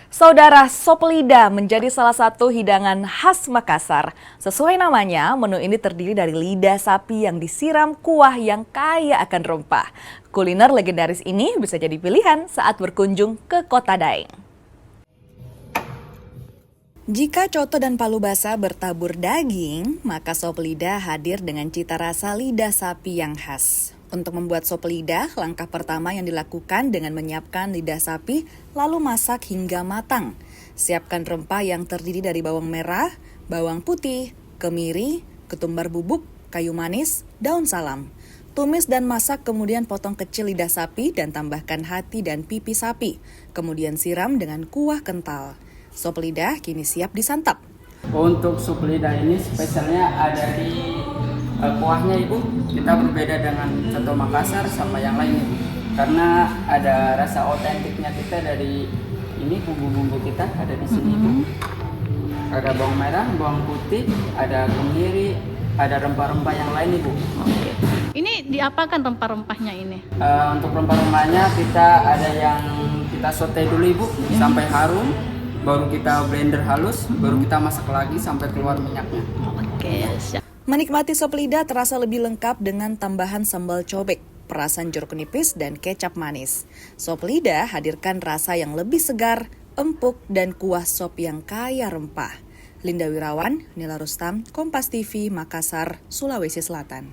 Saudara, sop lidah menjadi salah satu hidangan khas Makassar. Sesuai namanya, menu ini terdiri dari lidah sapi yang disiram kuah yang kaya akan rempah. Kuliner legendaris ini bisa jadi pilihan saat berkunjung ke Kota Daeng. Jika coto dan palu basah bertabur daging, maka sop lidah hadir dengan cita rasa lidah sapi yang khas. Untuk membuat sop lidah, langkah pertama yang dilakukan dengan menyiapkan lidah sapi, lalu masak hingga matang. Siapkan rempah yang terdiri dari bawang merah, bawang putih, kemiri, ketumbar bubuk, kayu manis, daun salam. Tumis dan masak, kemudian potong kecil lidah sapi dan tambahkan hati dan pipi sapi. Kemudian siram dengan kuah kental. Sop lidah kini siap disantap. Untuk sup lidah ini spesialnya ada di kuahnya Ibu. Kita berbeda dengan coto Makassar sama yang lain Ibu. Karena ada rasa otentiknya kita dari ini bumbu-bumbu kita ada di sini Ibu. Ada bawang merah, bawang putih, ada kemiri, ada rempah-rempah yang lain Ibu. Oke. Ini diapakan rempah-rempahnya ini? Untuk rempah-rempahnya kita ada yang kita saute dulu Ibu sampai harum. Baru kita blender halus, baru kita masak lagi sampai keluar minyaknya. Oke, siap. Menikmati sop lidah terasa lebih lengkap dengan tambahan sambal cobek, perasan jeruk nipis, dan kecap manis. Sop lidah hadirkan rasa yang lebih segar, empuk, dan kuah sop yang kaya rempah. Linda Wirawan, Nila Rustam, Kompas TV, Makassar, Sulawesi Selatan.